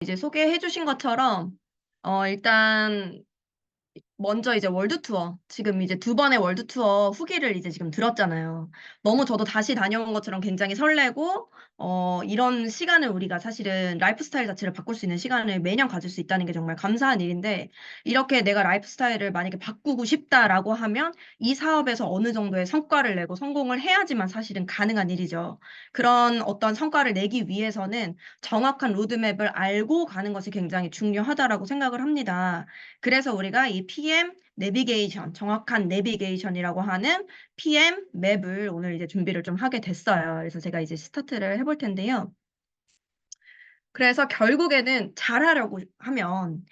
이제 소개해 주신 것처럼 일단 먼저 이제 월드 투어, 지금 이제 두 번의 월드 투어 후기를 이제 지금 들었잖아요. 너무 저도 다시 다녀온 것처럼 굉장히 설레고, 이런 시간을 우리가 사실은 라이프 스타일 자체를 바꿀 수 있는 시간을 매년 가질 수 있다는 게 정말 감사한 일인데, 이렇게 내가 라이프 스타일을 만약에 바꾸고 싶다라고 하면 이 사업에서 어느 정도의 성과를 내고 성공을 해야지만 사실은 가능한 일이죠. 그런 어떤 성과를 내기 위해서는 정확한 로드맵을 알고 가는 것이 굉장히 중요하다라고 생각을 합니다. 그래서 우리가 이 PM 내비게이션, 정확한 내비게이션이라고 하는 PM 맵을 오늘 이제 준비를 좀 하게 됐어요. 그래서 제가 이제 스타트를 해볼 텐데요. 그래서 결국에는 잘하려고 하면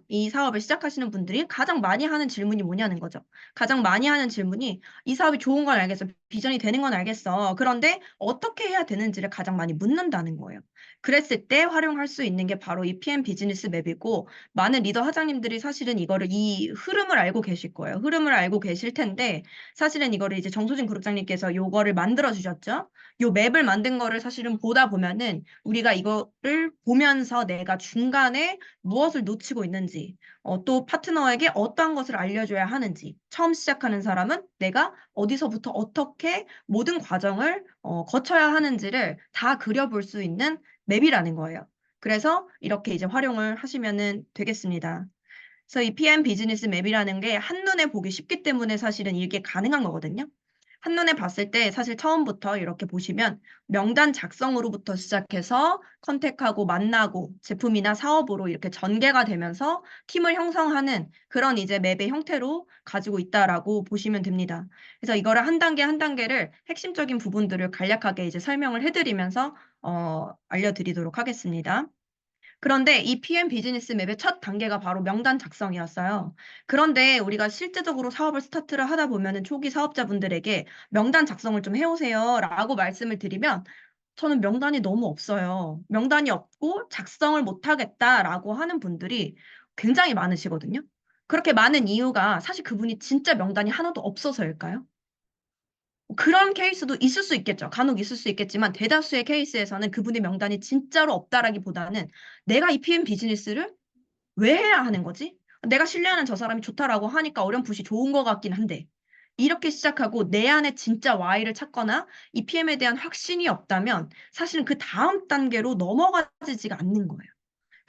이 사업을 시작하시는 분들이 가장 많이 하는 질문이 뭐냐는 거죠. 가장 많이 하는 질문이 이 사업이 좋은 건 알겠어. 비전이 되는 건 알겠어. 그런데 어떻게 해야 되는지를 가장 많이 묻는다는 거예요. 그랬을 때 활용할 수 있는 게 바로 이 PM 비즈니스 맵이고 많은 리더 사장님들이 사실은 이 흐름을 알고 계실 거예요. 흐름을 알고 계실 텐데 사실은 이거를 이제 정소진 그룹장님께서 요거를 만들어 주셨죠. 요 맵을 만든 거를 사실은 보다 보면은 우리가 이거를 보면서 내가 중간에 무엇을 놓치고 있는지, 또 파트너에게 어떠한 것을 알려줘야 하는지, 처음 시작하는 사람은 내가 어디서부터 어떻게 모든 과정을 거쳐야 하는지를 다 그려볼 수 있는 맵이라는 거예요. 그래서 이렇게 이제 활용을 하시면은 되겠습니다. 그래서 이 PM 비즈니스 맵이라는 게 한눈에 보기 쉽기 때문에 사실은 이게 가능한 거거든요. 한눈에 봤을 때 사실 처음부터 이렇게 보시면 명단 작성으로부터 시작해서 컨택하고 만나고 제품이나 사업으로 이렇게 전개가 되면서 팀을 형성하는 그런 이제 맵의 형태로 가지고 있다라고 보시면 됩니다. 그래서 이거를 한 단계 한 단계를 핵심적인 부분들을 간략하게 이제 설명을 해드리면서 알려드리도록 하겠습니다. 그런데 이 PM 비즈니스 맵의 첫 단계가 바로 명단 작성이었어요. 그런데 우리가 실제적으로 사업을 스타트를 하다 보면은 초기 사업자분들에게 명단 작성을 좀 해오세요 라고 말씀을 드리면 저는 명단이 너무 없어요. 명단이 없고 작성을 못하겠다라고 하는 분들이 굉장히 많으시거든요. 그렇게 많은 이유가 사실 그분이 진짜 명단이 하나도 없어서일까요? 그런 케이스도 있을 수 있겠죠. 간혹 있을 수 있겠지만 대다수의 케이스에서는 그분의 명단이 진짜로 없다라기보다는 내가 이 PM 비즈니스를 왜 해야 하는 거지? 내가 신뢰하는 저 사람이 좋다라고 하니까 어렴풋이 좋은 것 같긴 한데 이렇게 시작하고 내 안에 진짜 Y를 찾거나 이 PM에 대한 확신이 없다면 사실은 그 다음 단계로 넘어가지가 않는 거예요.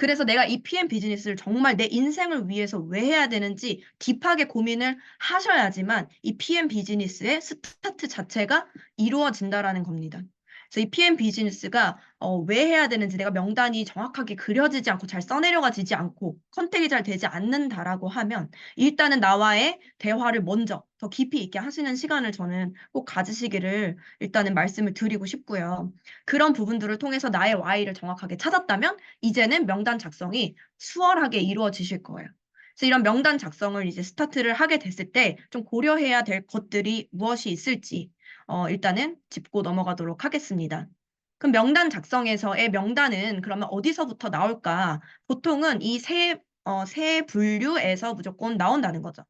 그래서 내가 이 PM 비즈니스를 정말 내 인생을 위해서 왜 해야 되는지 딥하게 고민을 하셔야지만 이 PM 비즈니스의 스타트 자체가 이루어진다라는 겁니다. 그래서 이 PM 비즈니스가 왜 해야 되는지 내가 명단이 정확하게 그려지지 않고 잘 써내려가지지 않고 컨택이 잘 되지 않는다라고 하면 일단은 나와의 대화를 먼저 더 깊이 있게 하시는 시간을 저는 꼭 가지시기를 일단은 말씀을 드리고 싶고요. 그런 부분들을 통해서 나의 Y를 정확하게 찾았다면 이제는 명단 작성이 수월하게 이루어지실 거예요. 그래서 이런 명단 작성을 이제 스타트를 하게 됐을 때 좀 고려해야 될 것들이 무엇이 있을지 일단은 짚고 넘어가도록 하겠습니다. 그럼 명단 작성에서의 명단은 그러면 어디서부터 나올까? 보통은 세 분류에서 무조건 나온다는 거죠.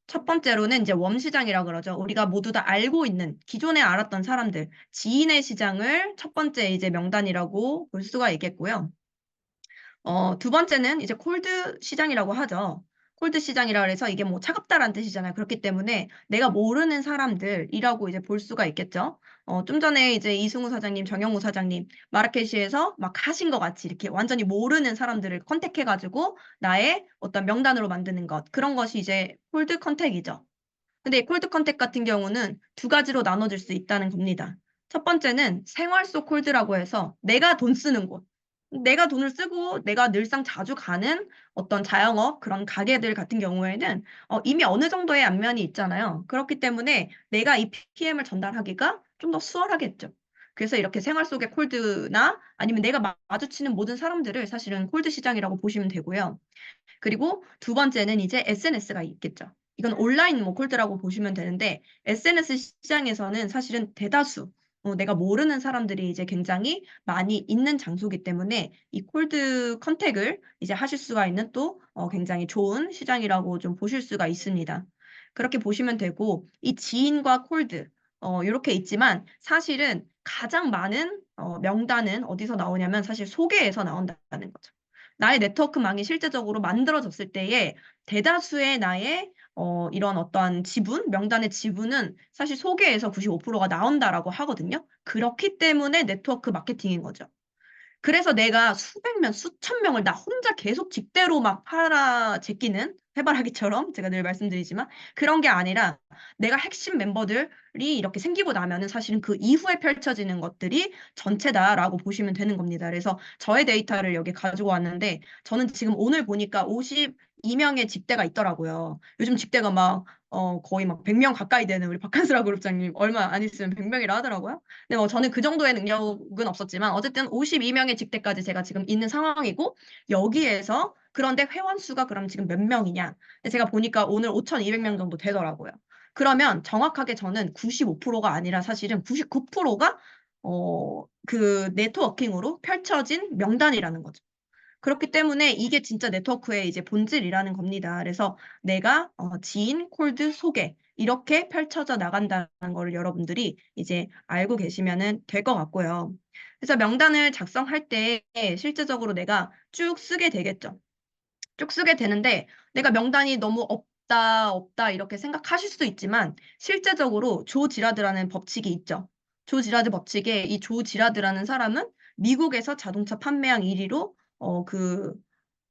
첫 번째로는 이제 웜시장이라고 그러죠. 우리가 모두 다 알고 있는 기존에 알았던 사람들, 지인의 시장을 첫 번째 이제 명단이라고 볼 수가 있겠고요. 두 번째는 이제 콜드 시장이라고 하죠. 콜드 시장이라 그래서 이게 뭐 차갑다라는 뜻이잖아요. 그렇기 때문에 내가 모르는 사람들이라고 이제 볼 수가 있겠죠. 좀 전에 이제 이승우 사장님, 정영우 사장님 마라케시에서 막 하신 것 같이 이렇게 완전히 모르는 사람들을 컨택해가지고 나의 어떤 명단으로 만드는 것. 그런 것이 이제 콜드 컨택이죠. 근데 이 콜드 컨택 같은 경우는 두 가지로 나눠질 수 있다는 겁니다. 첫 번째는 생활 속 콜드라고 해서 내가 돈 쓰는 곳. 내가 돈을 쓰고 내가 늘상 자주 가는 어떤 자영업 그런 가게들 같은 경우에는 이미 어느 정도의 안면이 있잖아요. 그렇기 때문에 내가 이 PM을 전달하기가 좀 더 수월하겠죠. 그래서 이렇게 생활 속의 콜드나 아니면 내가 마주치는 모든 사람들을 사실은 콜드 시장이라고 보시면 되고요. 그리고 두 번째는 이제 SNS가 있겠죠. 이건 온라인 뭐 콜드라고 보시면 되는데 SNS 시장에서는 사실은 대다수 내가 모르는 사람들이 이제 굉장히 많이 있는 장소이기 때문에 이 콜드 컨택을 이제 하실 수가 있는 또 굉장히 좋은 시장이라고 좀 보실 수가 있습니다. 그렇게 보시면 되고 이 지인과 콜드 이렇게 있지만 사실은 가장 많은 명단은 어디서 나오냐면 사실 소개에서 나온다는 거죠. 나의 네트워크망이 실제적으로 만들어졌을 때에 대다수의 나의 이런 어떠한 지분, 명단의 지분은 사실 소개에서 95%가 나온다라고 하거든요. 그렇기 때문에 네트워크 마케팅인 거죠. 그래서 내가 수백 명, 수천 명을 나 혼자 계속 직대로 막 팔아 제끼는 해바라기처럼 제가 늘 말씀드리지만 그런 게 아니라 내가 핵심 멤버들이 이렇게 생기고 나면은 사실은 그 이후에 펼쳐지는 것들이 전체다라고 보시면 되는 겁니다. 그래서 저의 데이터를 여기 가지고 왔는데 저는 지금 오늘 보니까 52명의 직대가 있더라고요. 요즘 직대가 막 거의 막 100명 가까이 되는 우리 박한수라 그룹장님 얼마 안 있으면 100명이라 하더라고요. 근데 뭐 저는 그 정도의 능력은 없었지만 어쨌든 52명의 직대까지 제가 지금 있는 상황이고 여기에서 그런데 회원 수가 그럼 지금 몇 명이냐? 근데 제가 보니까 오늘 5,200명 정도 되더라고요. 그러면 정확하게 저는 95%가 아니라 사실은 99%가 그 네트워킹으로 펼쳐진 명단이라는 거죠. 그렇기 때문에 이게 진짜 네트워크의 이제 본질이라는 겁니다. 그래서 내가 지인, 콜드, 소개 이렇게 펼쳐져 나간다는 거를 여러분들이 이제 알고 계시면은 될 것 같고요. 그래서 명단을 작성할 때 실제적으로 내가 쭉 쓰게 되겠죠. 쭉 쓰게 되는데 내가 명단이 너무 없다, 없다 이렇게 생각하실 수도 있지만 실제적으로 조 지라드라는 법칙이 있죠. 조 지라드 법칙에 이 조 지라드라는 사람은 미국에서 자동차 판매량 1위로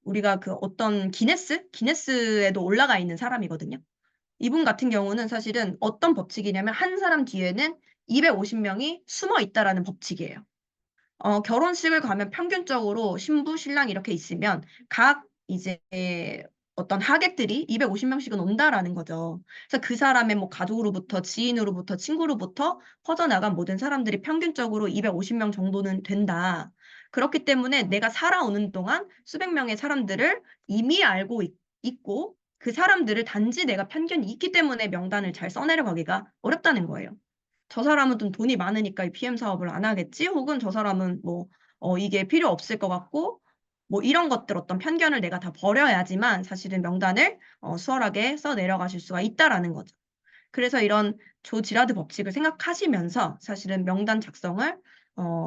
우리가 그 어떤 기네스에도 올라가 있는 사람이거든요. 이분 같은 경우는 사실은 어떤 법칙이냐면 한 사람 뒤에는 250명이 숨어 있다라는 법칙이에요. 결혼식을 가면 평균적으로 신부, 신랑 이렇게 있으면 각 이제 어떤 하객들이 250명씩은 온다라는 거죠. 그래서 그 사람의 뭐 가족으로부터 지인으로부터 친구로부터 퍼져나간 모든 사람들이 평균적으로 250명 정도는 된다. 그렇기 때문에 내가 살아오는 동안 수백 명의 사람들을 이미 알고 있고 그 사람들을 단지 내가 편견이 있기 때문에 명단을 잘 써내려가기가 어렵다는 거예요. 저 사람은 좀 돈이 많으니까 이 PM 사업을 안 하겠지? 혹은 저 사람은 뭐, 이게 필요 없을 것 같고, 뭐 이런 것들 어떤 편견을 내가 다 버려야지만 사실은 명단을 수월하게 써 내려가실 수가 있다라는 거죠. 그래서 이런 조 지라드 법칙을 생각하시면서 사실은 명단 작성을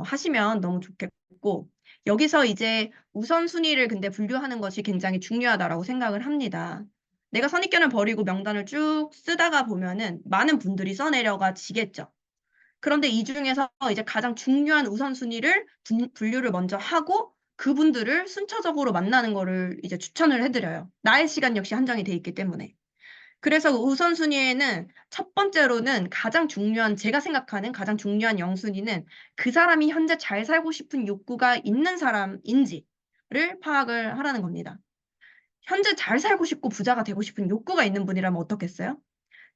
하시면 너무 좋겠고, 여기서 이제 우선순위를 근데 분류하는 것이 굉장히 중요하다라고 생각을 합니다. 내가 선입견을 버리고 명단을 쭉 쓰다가 보면은 많은 분들이 써내려가 지겠죠. 그런데 이 중에서 이제 가장 중요한 우선순위를 분류를 먼저 하고 그분들을 순차적으로 만나는 거를 이제 추천을 해드려요. 나의 시간 역시 한정이 돼 있기 때문에. 그래서 우선순위에는 첫 번째로는 가장 중요한, 제가 생각하는 가장 중요한 영순위는 그 사람이 현재 잘 살고 싶은 욕구가 있는 사람인지를 파악을 하라는 겁니다. 현재 잘 살고 싶고 부자가 되고 싶은 욕구가 있는 분이라면 어떻겠어요?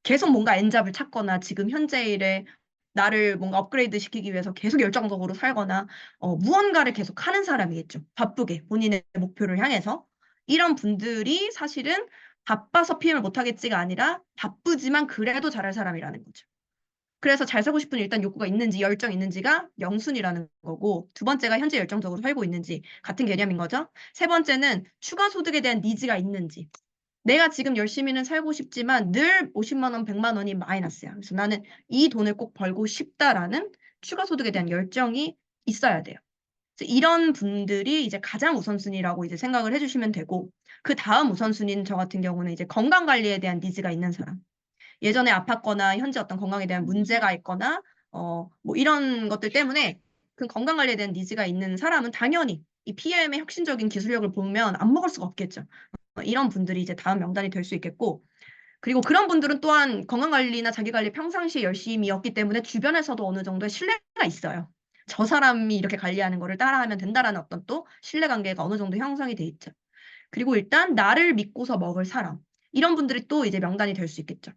계속 뭔가 엔잡을 찾거나 지금 현재 일에 나를 뭔가 업그레이드 시키기 위해서 계속 열정적으로 살거나 무언가를 계속 하는 사람이겠죠. 바쁘게 본인의 목표를 향해서. 이런 분들이 사실은 바빠서 PM을 못하겠지가 아니라 바쁘지만 그래도 잘할 사람이라는 거죠. 그래서 잘 살고 싶은 일단 욕구가 있는지 열정 있는지가 영순이라는 거고 두 번째가 현재 열정적으로 살고 있는지 같은 개념인 거죠. 세 번째는 추가 소득에 대한 니즈가 있는지 내가 지금 열심히는 살고 싶지만 늘 50만 원, 100만 원이 마이너스야. 그래서 나는 이 돈을 꼭 벌고 싶다라는 추가 소득에 대한 열정이 있어야 돼요. 그래서 이런 분들이 이제 가장 우선순위라고 이제 생각을 해주시면 되고, 그 다음 우선순위는 저 같은 경우는 이제 건강 관리에 대한 니즈가 있는 사람. 예전에 아팠거나 현재 어떤 건강에 대한 문제가 있거나, 뭐 이런 것들 때문에 그 건강 관리에 대한 니즈가 있는 사람은 당연히 이 PM의 혁신적인 기술력을 보면 안 먹을 수가 없겠죠. 이런 분들이 이제 다음 명단이 될 수 있겠고, 그리고 그런 분들은 또한 건강관리나 자기관리 평상시에 열심히였기 때문에 주변에서도 어느 정도의 신뢰가 있어요. 저 사람이 이렇게 관리하는 거를 따라하면 된다라는 어떤 또 신뢰관계가 어느 정도 형성이 돼 있죠. 그리고 일단 나를 믿고서 먹을 사람. 이런 분들이 또 이제 명단이 될 수 있겠죠.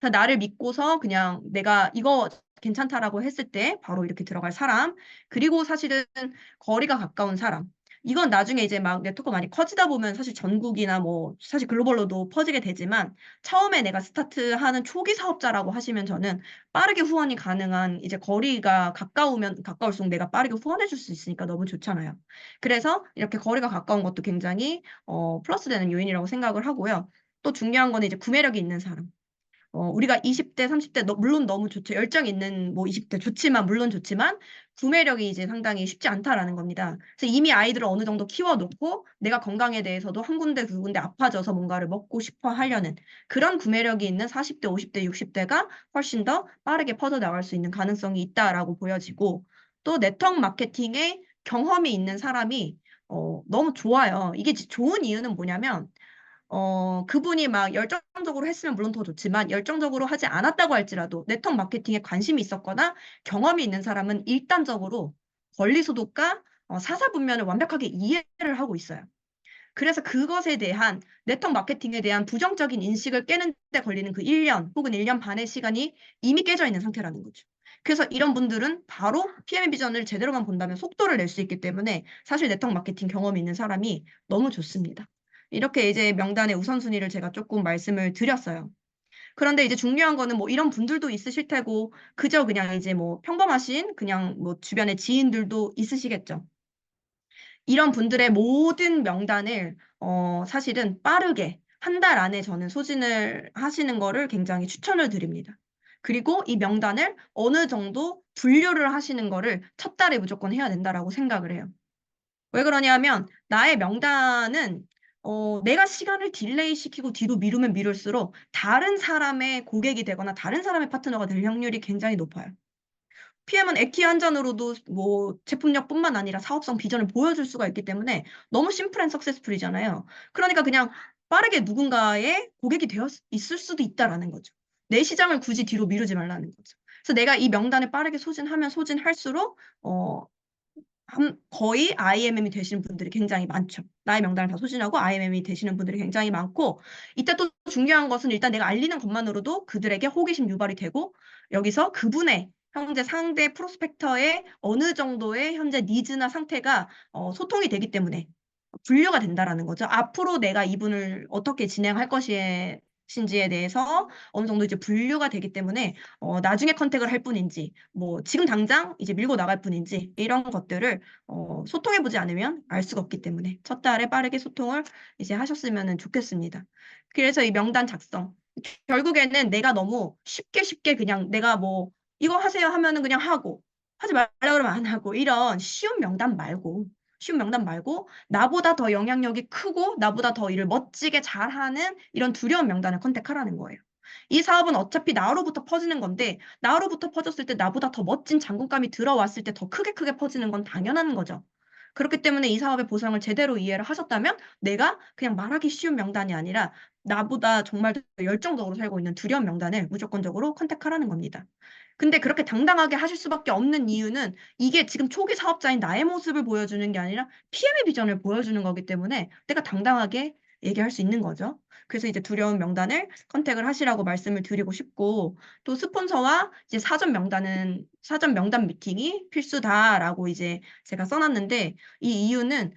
그래서 나를 믿고서 그냥 내가 이거 괜찮다라고 했을 때 바로 이렇게 들어갈 사람. 그리고 사실은 거리가 가까운 사람. 이건 나중에 이제 막 네트워크 많이 커지다 보면 사실 전국이나 뭐 사실 글로벌로도 퍼지게 되지만 처음에 내가 스타트하는 초기 사업자라고 하시면 저는 빠르게 후원이 가능한 이제 거리가 가까우면 가까울수록 내가 빠르게 후원해 줄 수 있으니까 너무 좋잖아요. 그래서 이렇게 거리가 가까운 것도 굉장히 플러스 되는 요인이라고 생각을 하고요. 또 중요한 거는 이제 구매력이 있는 사람. 우리가 20대, 30대, 물론 너무 좋죠. 열정 있는 뭐 20대 좋지만, 물론 좋지만, 구매력이 이제 상당히 쉽지 않다라는 겁니다. 그래서 이미 아이들을 어느 정도 키워놓고 내가 건강에 대해서도 한 군데 두 군데 아파져서 뭔가를 먹고 싶어 하려는 그런 구매력이 있는 40대, 50대, 60대가 훨씬 더 빠르게 퍼져나갈 수 있는 가능성이 있다라고 보여지고 또 네트워크 마케팅에 경험이 있는 사람이 너무 좋아요. 이게 좋은 이유는 뭐냐면 그분이 막 열정적으로 했으면 물론 더 좋지만 열정적으로 하지 않았다고 할지라도 네트워크 마케팅에 관심이 있었거나 경험이 있는 사람은 일단적으로 권리 소득과 사사분면을 완벽하게 이해를 하고 있어요. 그래서 그것에 대한 네트워크 마케팅에 대한 부정적인 인식을 깨는 데 걸리는 그 1년 혹은 1년 반의 시간이 이미 깨져 있는 상태라는 거죠. 그래서 이런 분들은 바로 PM의 비전을 제대로만 본다면 속도를 낼 수 있기 때문에 사실 네트워크 마케팅 경험이 있는 사람이 너무 좋습니다. 이렇게 이제 명단의 우선순위를 제가 조금 말씀을 드렸어요. 그런데 이제 중요한 거는 뭐 이런 분들도 있으실 테고 그저 그냥 이제 뭐 평범하신 그냥 뭐 주변의 지인들도 있으시겠죠. 이런 분들의 모든 명단을 사실은 빠르게 한 달 안에 저는 소진을 하시는 거를 굉장히 추천을 드립니다. 그리고 이 명단을 어느 정도 분류를 하시는 거를 첫 달에 무조건 해야 된다라고 생각을 해요. 왜 그러냐면 나의 명단은 내가 시간을 딜레이 시키고 뒤로 미루면 미룰수록 다른 사람의 고객이 되거나 다른 사람의 파트너가 될 확률이 굉장히 높아요. PM은 액티 한 잔으로도 뭐 제품력뿐만 아니라 사업성 비전을 보여줄 수가 있기 때문에 너무 심플 앤 석세스풀이잖아요. 그러니까 그냥 빠르게 누군가의 고객이 되어 있을 수도 있다라는 거죠. 내 시장을 굳이 뒤로 미루지 말라는 거죠. 그래서 내가 이 명단을 빠르게 소진하면 소진할수록 거의 IMM이 되시는 분들이 굉장히 많죠. 나의 명단을 다 소진하고 IMM이 되시는 분들이 굉장히 많고, 이때 또 중요한 것은 일단 내가 알리는 것만으로도 그들에게 호기심 유발이 되고, 여기서 그분의 현재 상대 프로스펙터의 어느 정도의 현재 니즈나 상태가 소통이 되기 때문에 분류가 된다라는 거죠. 앞으로 내가 이분을 어떻게 진행할 것인지에 대해서 어느 정도 이제 분류가 되기 때문에 나중에 컨택을 할 뿐인지 뭐 지금 당장 이제 밀고 나갈 뿐인지 이런 것들을 소통해 보지 않으면 알 수가 없기 때문에 첫 달에 빠르게 소통을 이제 하셨으면 좋겠습니다. 그래서 이 명단 작성 결국에는 내가 너무 쉽게 쉽게 그냥 내가 뭐 이거 하세요 하면은 그냥 하고 하지 말라 그러면 안 하고 이런 쉬운 명단 말고 나보다 더 영향력이 크고 나보다 더 일을 멋지게 잘하는 이런 두려운 명단을 컨택하라는 거예요. 이 사업은 어차피 나로부터 퍼지는 건데 나로부터 퍼졌을 때 나보다 더 멋진 장군감이 들어왔을 때 더 크게 퍼지는 건 당연한 거죠. 그렇기 때문에 이 사업의 보상을 제대로 이해를 하셨다면 내가 그냥 말하기 쉬운 명단이 아니라 나보다 정말 더 열정적으로 살고 있는 두려운 명단을 무조건적으로 컨택하라는 겁니다. 근데 그렇게 당당하게 하실 수밖에 없는 이유는 이게 지금 초기 사업자인 나의 모습을 보여주는 게 아니라 PM의 비전을 보여주는 거기 때문에 내가 당당하게 얘기할 수 있는 거죠. 그래서 이제 두려운 명단을 컨택을 하시라고 말씀을 드리고 싶고 또 스폰서와 이제 사전 명단 미팅이 필수다라고 이제 제가 써놨는데 이 이유는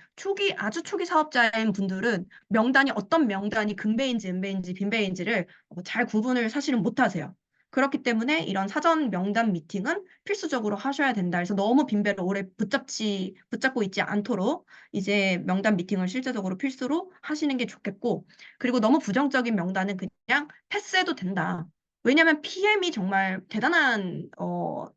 아주 초기 사업자인 분들은 명단이 어떤 명단이 금배인지 은배인지 빈배인지를 잘 구분을 사실은 못 하세요. 그렇기 때문에 이런 사전 명단 미팅은 필수적으로 하셔야 된다. 그래서 너무 빈배를 오래 붙잡고 있지 않도록 이제 명단 미팅을 실제적으로 필수로 하시는 게 좋겠고, 그리고 너무 부정적인 명단은 그냥 패스해도 된다. 왜냐하면 PM이 정말 대단한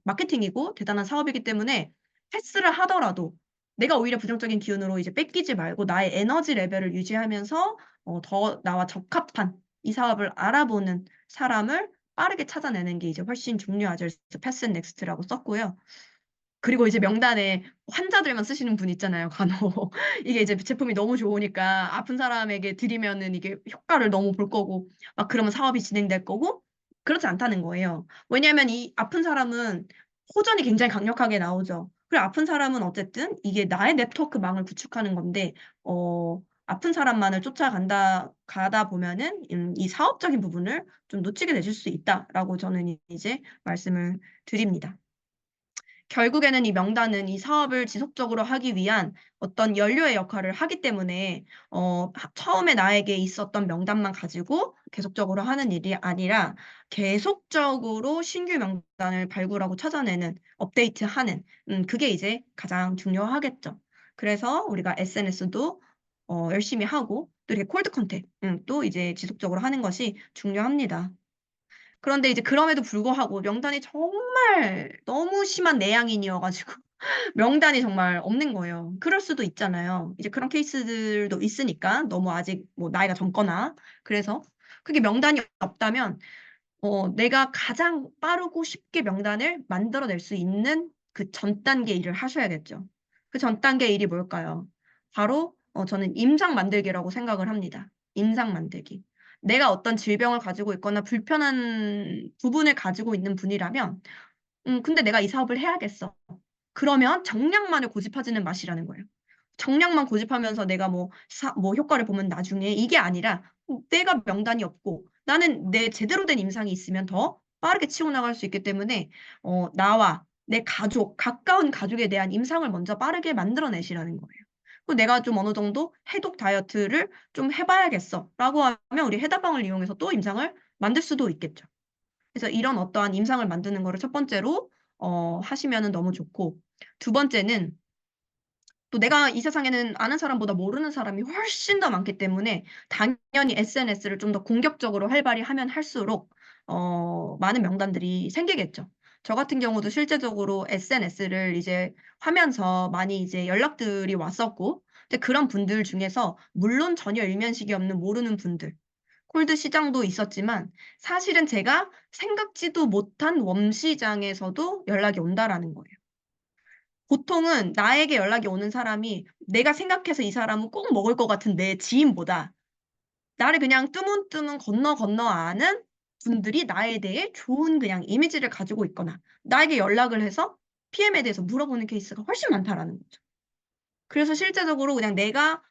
마케팅이고 대단한 사업이기 때문에 패스를 하더라도 내가 오히려 부정적인 기운으로 이제 뺏기지 말고 나의 에너지 레벨을 유지하면서 더 나와 적합한 이 사업을 알아보는 사람을 빠르게 찾아내는 게 이제 훨씬 중요하죠. 그래서 패스 넥스트라고 썼고요. 그리고 이제 명단에 환자들만 쓰시는 분 있잖아요, 간혹. 이게 이제 제품이 너무 좋으니까 아픈 사람에게 드리면은 이게 효과를 너무 볼 거고, 막 그러면 사업이 진행될 거고, 그렇지 않다는 거예요. 왜냐하면 이 아픈 사람은 호전이 굉장히 강력하게 나오죠. 그리고 아픈 사람은 어쨌든 이게 나의 네트워크망을 구축하는 건데, 아픈 사람만을 가다 보면은 이 사업적인 부분을 좀 놓치게 되실 수 있다라고 저는 이제 말씀을 드립니다. 결국에는 이 명단은 이 사업을 지속적으로 하기 위한 어떤 연료의 역할을 하기 때문에 처음에 나에게 있었던 명단만 가지고 계속적으로 하는 일이 아니라 계속적으로 신규 명단을 발굴하고 찾아내는 업데이트하는 그게 이제 가장 중요하겠죠. 그래서 우리가 SNS도 열심히 하고 또 이렇게 콜드 컨택 또 이제 지속적으로 하는 것이 중요합니다. 그런데 이제 그럼에도 불구하고 명단이 정말 너무 심한 내향인이어가지고 명단이 정말 없는 거예요. 그럴 수도 있잖아요. 이제 그런 케이스들도 있으니까 너무 아직 뭐 나이가 젊거나 그래서 그게 명단이 없다면 내가 가장 빠르고 쉽게 명단을 만들어낼 수 있는 그 전 단계 일을 하셔야겠죠. 그 전 단계 일이 뭘까요? 바로 저는 임상 만들기라고 생각을 합니다. 임상 만들기. 내가 어떤 질병을 가지고 있거나 불편한 부분을 가지고 있는 분이라면, 근데 내가 이 사업을 해야겠어. 그러면 정량만을 고집하지는 마시라는 거예요. 정량만 고집하면서 내가 뭐 효과를 보면 나중에 이게 아니라 내가 명단이 없고 나는 내 제대로 된 임상이 있으면 더 빠르게 치고 나갈 수 있기 때문에 나와 내 가족, 가까운 가족에 대한 임상을 먼저 빠르게 만들어내시라는 거예요. 그리고 내가 좀 어느 정도 해독 다이어트를 좀 해봐야겠어. 라고 하면 우리 해다방을 이용해서 또 임상을 만들 수도 있겠죠. 그래서 이런 어떠한 임상을 만드는 거를 첫 번째로 하시면은 너무 좋고 두 번째는 또 내가 이 세상에는 아는 사람보다 모르는 사람이 훨씬 더 많기 때문에 당연히 SNS를 좀 더 공격적으로 활발히 하면 할수록 많은 명단들이 생기겠죠. 저 같은 경우도 실제적으로 SNS를 이제 하면서 많이 이제 연락들이 왔었고, 근데 그런 분들 중에서 물론 전혀 일면식이 없는 모르는 분들, 콜드 시장도 있었지만 사실은 제가 생각지도 못한 웜 시장에서도 연락이 온다라는 거예요. 보통은 나에게 연락이 오는 사람이 내가 생각해서 이 사람은 꼭 먹을 것 같은 내 지인보다 나를 그냥 뜨문뜨문 건너 건너 아는 분들이 나에 대해 좋은 그냥 이미지를 가지고 있거나 나에게 연락을 해서 PM에 대해서 물어보는 케이스가 훨씬 많다라는 거죠. 그래서 실제적으로 그냥 내가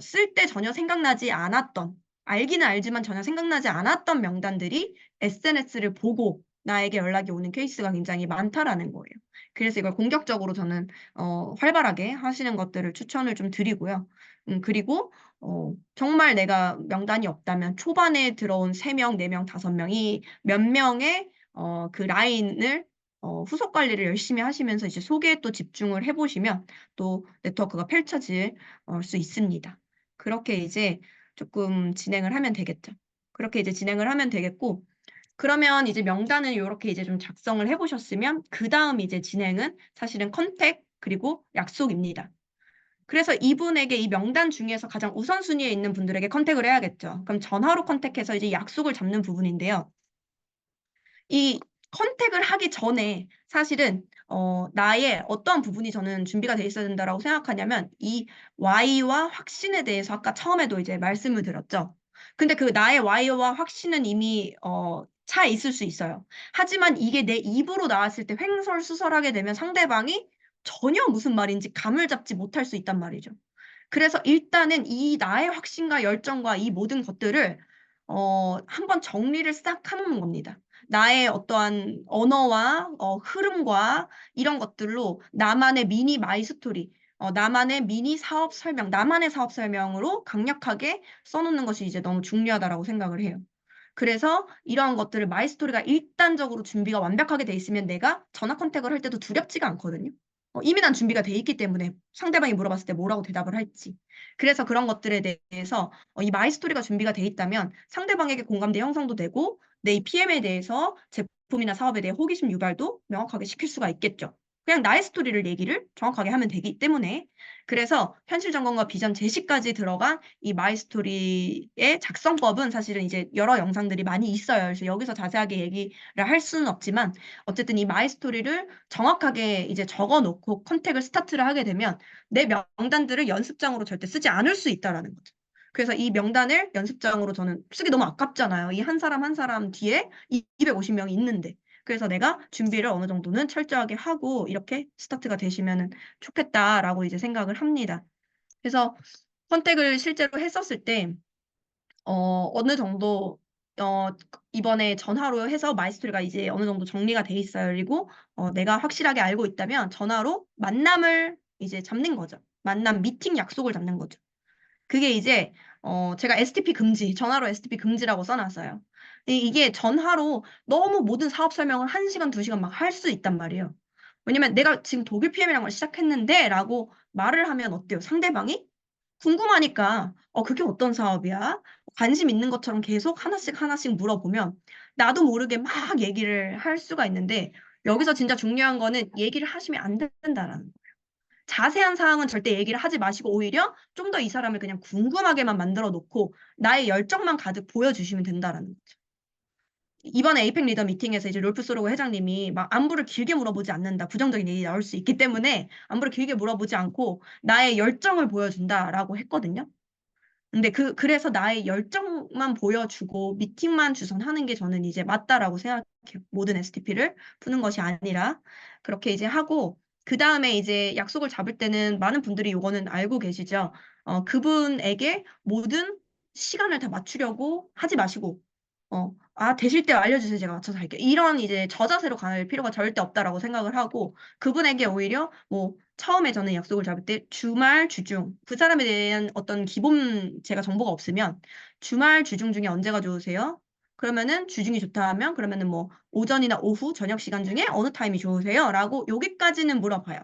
쓸 때 전혀 생각나지 않았던, 알기는 알지만 전혀 생각나지 않았던 명단들이 SNS를 보고 나에게 연락이 오는 케이스가 굉장히 많다라는 거예요. 그래서 이걸 공격적으로 저는 활발하게 하시는 것들을 추천을 좀 드리고요. 그리고 정말 내가 명단이 없다면 초반에 들어온 3명, 4명, 5명이 몇 명의 그 라인을 후속 관리를 열심히 하시면서 이제 소개에 또 집중을 해보시면 또 네트워크가 펼쳐질 수 있습니다. 그렇게 이제 조금 진행을 하면 되겠죠. 그렇게 이제 진행을 하면 되겠고, 그러면 이제 명단을 이렇게 이제 좀 작성을 해보셨으면, 그 다음 이제 진행은 사실은 컨택, 그리고 약속입니다. 그래서 이분에게 이 명단 중에서 가장 우선순위에 있는 분들에게 컨택을 해야겠죠. 그럼 전화로 컨택해서 이제 약속을 잡는 부분인데요. 이 컨택을 하기 전에 사실은 나의 어떠한 부분이 저는 준비가 돼 있어야 된다라고 생각하냐면 이 Y와 확신에 대해서 아까 처음에도 이제 말씀을 드렸죠. 근데 그 나의 Y와 확신은 이미 차 있을 수 있어요. 하지만 이게 내 입으로 나왔을 때 횡설수설하게 되면 상대방이 전혀 무슨 말인지 감을 잡지 못할 수 있단 말이죠. 그래서 일단은 이 나의 확신과 열정과 이 모든 것들을 한번 정리를 싹 해놓는 겁니다. 나의 어떠한 언어와 흐름과 이런 것들로 나만의 미니 마이 스토리, 나만의 미니 사업 설명, 나만의 사업 설명으로 강력하게 써놓는 것이 이제 너무 중요하다라고 생각을 해요. 그래서 이러한 것들을 마이 스토리가 일단적으로 준비가 완벽하게 돼 있으면 내가 전화 컨택을 할 때도 두렵지가 않거든요. 이미 난 준비가 돼 있기 때문에 상대방이 물어봤을 때 뭐라고 대답을 할지. 그래서 그런 것들에 대해서 이 마이 스토리가 준비가 돼 있다면 상대방에게 공감대 형성도 되고 내 이 PM에 대해서 제품이나 사업에 대해 호기심 유발도 명확하게 시킬 수가 있겠죠. 그냥 나의 스토리를 얘기를 정확하게 하면 되기 때문에 그래서 현실 점검과 비전 제시까지 들어간 이 마이 스토리의 작성법은 사실은 이제 여러 영상들이 많이 있어요. 그래서 여기서 자세하게 얘기를 할 수는 없지만 어쨌든 이 마이 스토리를 정확하게 이제 적어 놓고 컨택을 스타트를 하게 되면 내 명단들을 연습장으로 절대 쓰지 않을 수 있다라는 거죠. 그래서 이 명단을 연습장으로 저는 쓰기 너무 아깝잖아요. 이 한 사람 한 사람 뒤에 250명이 있는데. 그래서 내가 준비를 어느 정도는 철저하게 하고 이렇게 스타트가 되시면 좋겠다라고 이제 생각을 합니다. 그래서 컨택을 실제로 했었을 때, 어느 정도, 어, 이번에 전화로 해서 마이스토리가 이제 어느 정도 정리가 돼 있어요. 그리고 내가 확실하게 알고 있다면 전화로 만남을 이제 잡는 거죠. 만남 미팅 약속을 잡는 거죠. 그게 이제 제가 STP 금지, 전화로 STP 금지라고 써놨어요. 이게 전화로 너무 모든 사업 설명을 1시간, 2시간 막 할 수 있단 말이에요. 왜냐면 내가 지금 독일 PM이란 걸 시작했는데 라고 말을 하면 어때요? 상대방이 궁금하니까 그게 어떤 사업이야? 관심 있는 것처럼 계속 하나씩 하나씩 물어보면 나도 모르게 막 얘기를 할 수가 있는데 여기서 진짜 중요한 거는 얘기를 하시면 안 된다라는 거. 자세한 사항은 절대 얘기를 하지 마시고 오히려 좀 더 이 사람을 그냥 궁금하게만 만들어 놓고 나의 열정만 가득 보여주시면 된다라는 거죠. 이번에 에이펙 리더 미팅에서 이제 롤프 소로고 회장님이 막 안부를 길게 물어보지 않는다. 부정적인 얘기 나올 수 있기 때문에 안부를 길게 물어보지 않고 나의 열정을 보여준다라고 했거든요. 근데 그래서 나의 열정만 보여주고 미팅만 주선하는 게 저는 이제 맞다라고 생각해요. 모든 STP를 푸는 것이 아니라 그렇게 이제 하고 그 다음에 이제 약속을 잡을 때는 많은 분들이 요거는 알고 계시죠. 그분에게 모든 시간을 다 맞추려고 하지 마시고 되실 때 알려주세요. 제가 맞춰서 할게요. 이런 이제 저자세로 갈 필요가 절대 없다라고 생각을 하고 그분에게 오히려 뭐 처음에 저는 약속을 잡을 때 주말, 주중 그 사람에 대한 어떤 기본 제가 정보가 없으면 주말, 주중 중에 언제가 좋으세요? 그러면은 주중이 좋다 하면 그러면은 뭐 오전이나 오후, 저녁 시간 중에 어느 타임이 좋으세요? 라고 여기까지는 물어봐요.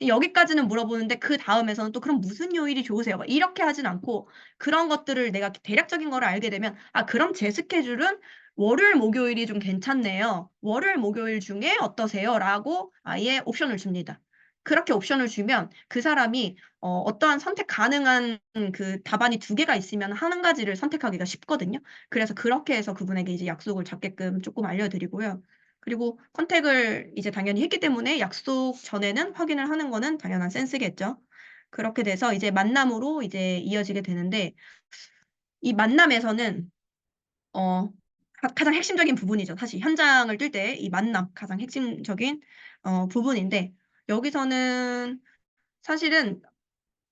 여기까지는 물어보는데 그 다음에서는 또 그럼 무슨 요일이 좋으세요? 막 이렇게 하진 않고 그런 것들을 내가 대략적인 거를 알게 되면 그럼 제 스케줄은 월요일, 목요일이 좀 괜찮네요. 월요일, 목요일 중에 어떠세요? 라고 아예 옵션을 줍니다. 그렇게 옵션을 주면 그 사람이 어떠한 선택 가능한 그 답안이 두 개가 있으면 한 가지를 선택하기가 쉽거든요. 그래서 그렇게 해서 그분에게 이제 약속을 잡게끔 조금 알려드리고요. 그리고 컨택을 이제 당연히 했기 때문에 약속 전에는 확인을 하는 거는 당연한 센스겠죠. 그렇게 돼서 이제 만남으로 이제 이어지게 되는데 이 만남에서는 어, 가장 핵심적인 부분이죠. 사실 현장을 뛸 때 이 만남 가장 핵심적인 부분인데 여기서는 사실은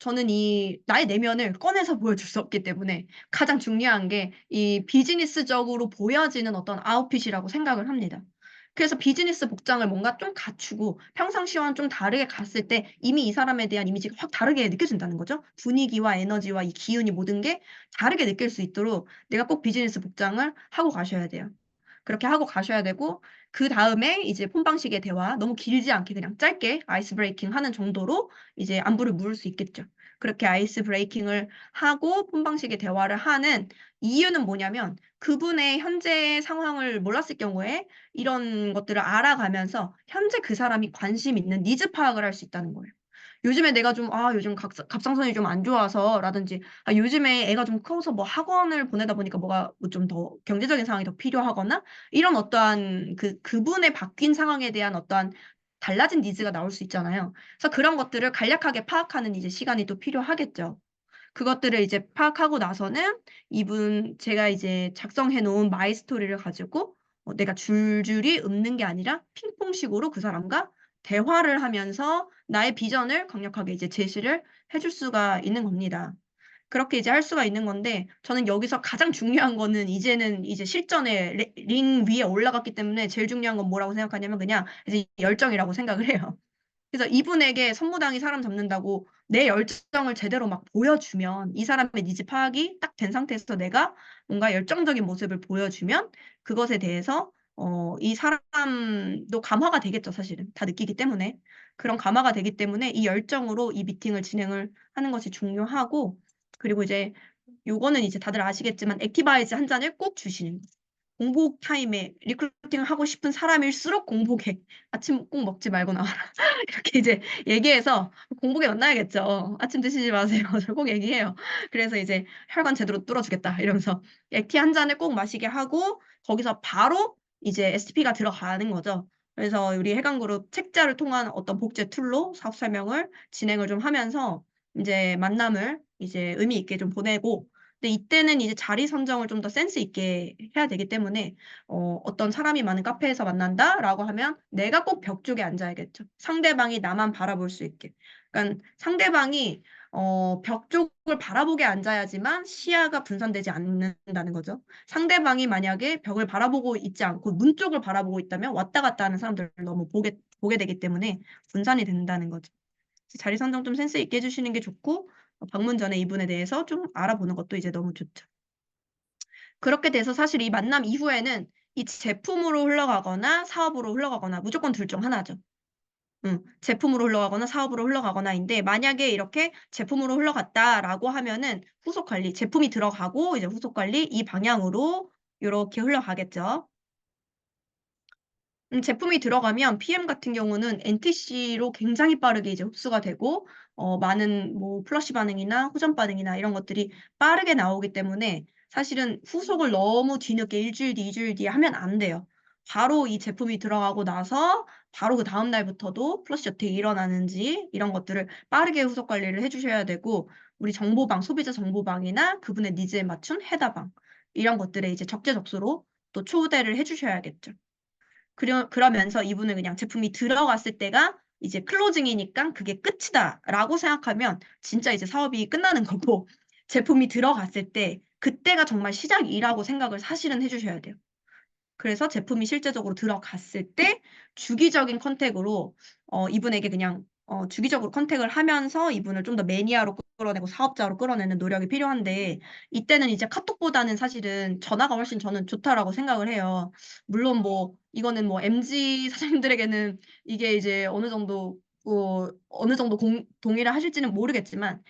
저는 이 나의 내면을 꺼내서 보여줄 수 없기 때문에 가장 중요한 게 이 비즈니스적으로 보여지는 어떤 아웃핏이라고 생각을 합니다. 그래서 비즈니스 복장을 뭔가 좀 갖추고 평상시와는 좀 다르게 갔을 때 이미 이 사람에 대한 이미지가 확 다르게 느껴진다는 거죠. 분위기와 에너지와 이 기운이 모든 게 다르게 느낄 수 있도록 내가 꼭 비즈니스 복장을 하고 가셔야 돼요. 그렇게 하고 가셔야 되고 그다음에 이제 폰방식의 대화 너무 길지 않게 그냥 짧게 아이스 브레이킹 하는 정도로 이제 안부를 물을 수 있겠죠. 그렇게 아이스 브레이킹을 하고 폰방식의 대화를 하는 이유는 뭐냐면 그분의 현재 상황을 몰랐을 경우에 이런 것들을 알아가면서 현재 그 사람이 관심 있는 니즈 파악을 할 수 있다는 거예요. 요즘에 내가 좀, 요즘 갑상선이 좀 안 좋아서, 라든지, 요즘에 애가 좀 커서 뭐 학원을 보내다 보니까 뭐가 뭐 좀 더 경제적인 상황이 더 필요하거나, 이런 어떠한 그분의 바뀐 상황에 대한 어떠한 달라진 니즈가 나올 수 있잖아요. 그래서 그런 것들을 간략하게 파악하는 이제 시간이 또 필요하겠죠. 그것들을 이제 파악하고 나서는 제가 이제 작성해 놓은 마이 스토리를 가지고 내가 줄줄이 읊는 게 아니라 핑퐁식으로 그 사람과 대화를 하면서 나의 비전을 강력하게 이제 제시를 해줄 수가 있는 겁니다. 그렇게 이제 할 수가 있는 건데 저는 여기서 가장 중요한 거는 이제는 이제 실전에 링 위에 올라갔기 때문에 제일 중요한 건 뭐라고 생각하냐면 그냥 이제 열정이라고 생각을 해요. 그래서 이분에게 선무당이 사람 잡는다고 내 열정을 제대로 막 보여주면 이 사람의 니즈 파악이 딱 된 상태에서 내가 뭔가 열정적인 모습을 보여주면 그것에 대해서 이 사람도 감화가 되겠죠, 사실은. 다 느끼기 때문에. 그런 감화가 되기 때문에 이 열정으로 이 미팅을 진행을 하는 것이 중요하고 그리고 이제 요거는 이제 다들 아시겠지만 액티바이즈 한 잔을 꼭 주시는 거예요. 공복 타임에 리크루팅을 하고 싶은 사람일수록 공복에 아침 꼭 먹지 말고 나와라. 이렇게 이제 얘기해서 공복에 만나야겠죠. 아침 드시지 마세요. 저 꼭 얘기해요. 그래서 이제 혈관 제대로 뚫어주겠다 이러면서 액티 한 잔을 꼭 마시게 하고 거기서 바로 이제 STP가 들어가는 거죠. 그래서 우리 해강그룹 책자를 통한 어떤 복제 툴로 사업 설명을 진행을 좀 하면서 이제 만남을 이제 의미 있게 좀 보내고 근데 이때는 이제 자리 선정을 좀 더 센스 있게 해야 되기 때문에 어떤 사람이 많은 카페에서 만난다라고 하면 내가 꼭 벽 쪽에 앉아야겠죠. 상대방이 나만 바라볼 수 있게. 그러니까 상대방이 벽 쪽을 바라보게 앉아야지만 시야가 분산되지 않는다는 거죠. 상대방이 만약에 벽을 바라보고 있지 않고 문 쪽을 바라보고 있다면 왔다 갔다 하는 사람들을 너무 보게 되기 때문에 분산이 된다는 거죠. 자리 선정 좀 센스 있게 해주시는 게 좋고 방문 전에 이분에 대해서 좀 알아보는 것도 이제 너무 좋죠. 그렇게 돼서 사실 이 만남 이후에는 이 제품으로 흘러가거나 사업으로 흘러가거나 무조건 둘 중 하나죠. 제품으로 흘러가거나 사업으로 흘러가거나인데 만약에 이렇게 제품으로 흘러갔다라고 하면은 후속 관리, 제품이 들어가고 이제 후속 관리 이 방향으로 이렇게 흘러가겠죠. 제품이 들어가면 PM 같은 경우는 NTC로 굉장히 빠르게 이제 흡수가 되고, 많은 뭐 플러시 반응이나 후전 반응이나 이런 것들이 빠르게 나오기 때문에 사실은 후속을 너무 뒤늦게 일주일 뒤, 이주일 뒤에 하면 안 돼요. 바로 이 제품이 들어가고 나서 바로 그 다음 날부터도 플러시 어떻게 일어나는지 이런 것들을 빠르게 후속 관리를 해주셔야 되고, 우리 정보방, 소비자 정보방이나 그분의 니즈에 맞춘 해다방 이런 것들에 이제 적재적소로 또 초대를 해주셔야겠죠. 그러면서 이분은 그냥 제품이 들어갔을 때가 이제 클로징이니까 그게 끝이다라고 생각하면 진짜 이제 사업이 끝나는 거고 제품이 들어갔을 때 그때가 정말 시작이라고 생각을 사실은 해주셔야 돼요. 그래서 제품이 실제적으로 들어갔을 때 주기적인 컨택으로 이분에게 그냥 주기적으로 컨택을 하면서 이분을 좀 더 매니아로 끌어내고 사업자로 끌어내는 노력이 필요한데 이때는 이제 카톡보다는 사실은 전화가 훨씬 저는 좋다라고 생각을 해요. 물론 뭐 이거는 뭐 MZ 사장님들에게는 이게 이제 어느 정도 동의를 하실지는 모르겠지만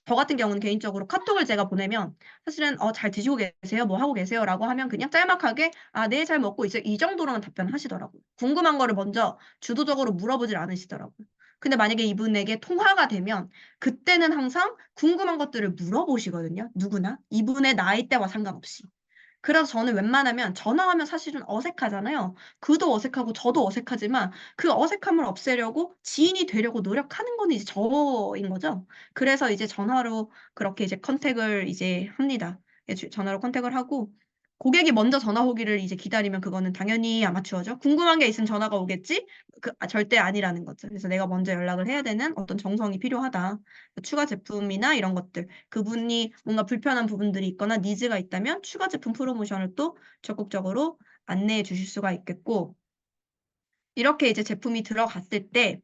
저 같은 경우는 개인적으로 카톡을 제가 보내면 사실은 잘 드시고 계세요? 뭐 하고 계세요?라고 하면 그냥 짤막하게 아, 네, 잘 먹고 있어요. 이 정도로만 답변하시더라고요. 궁금한 거를 먼저 주도적으로 물어보질 않으시더라고요. 근데 만약에 이분에게 통화가 되면 그때는 항상 궁금한 것들을 물어보시거든요. 누구나. 이분의 나이대와 상관없이. 그래서 저는 웬만하면 전화하면 사실은 어색하잖아요. 그도 어색하고 저도 어색하지만 그 어색함을 없애려고 지인이 되려고 노력하는 건 이제 저인 거죠. 그래서 이제 전화로 그렇게 이제 컨택을 이제 합니다. 전화로 컨택을 하고 고객이 먼저 전화 오기를 이제 기다리면 그거는 당연히 아마추어죠. 궁금한 게 있으면 전화가 오겠지? 절대 아니라는 거죠. 그래서 내가 먼저 연락을 해야 되는 어떤 정성이 필요하다. 추가 제품이나 이런 것들. 그분이 뭔가 불편한 부분들이 있거나 니즈가 있다면 추가 제품 프로모션을 또 적극적으로 안내해 주실 수가 있겠고, 이렇게 이제 제품이 들어갔을 때,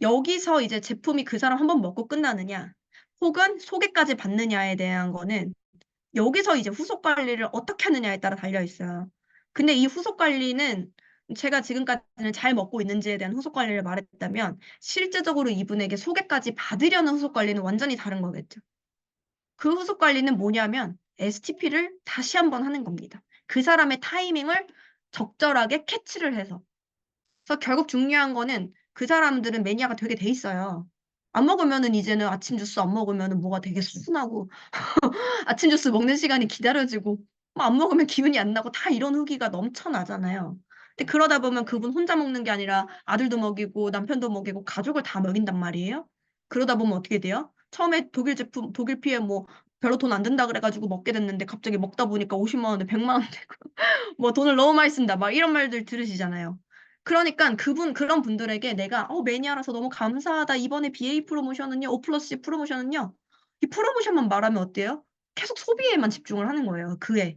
여기서 이제 제품이 그 사람 한번 먹고 끝나느냐, 혹은 소개까지 받느냐에 대한 거는 여기서 이제 후속 관리를 어떻게 하느냐에 따라 달려 있어요. 근데 이 후속 관리는 제가 지금까지는 잘 먹고 있는지에 대한 후속 관리를 말했다면, 실제적으로 이분에게 소개까지 받으려는 후속 관리는 완전히 다른 거겠죠. 그 후속 관리는 뭐냐면 STP를 다시 한번 하는 겁니다. 그 사람의 타이밍을 적절하게 캐치를 해서. 그래서 결국 중요한 거는 그 사람들은 매니아가 되게 돼 있어요. 안 먹으면은 이제는 아침 주스 안 먹으면은 뭐가 되게 서운하고 아침 주스 먹는 시간이 기다려지고 뭐안 먹으면 기운이 안 나고 다 이런 후기가 넘쳐나잖아요. 근데 그러다 보면 그분 혼자 먹는 게 아니라 아들도 먹이고 남편도 먹이고 가족을 다 먹인단 말이에요. 그러다 보면 어떻게 돼요? 처음에 독일 제품, 독일 피해 뭐 별로 돈 안 든다 그래가지고 먹게 됐는데 갑자기 먹다 보니까 50만 원에 100만 원 되고 뭐 돈을 너무 많이 쓴다 막 이런 말들 들으시잖아요. 그러니까 그런 분들에게 내가 매니아라서 너무 감사하다. 이번에 BA 프로모션은요, O 플러스 프로모션은요. 이 프로모션만 말하면 어때요? 계속 소비에만 집중을 하는 거예요. 그에.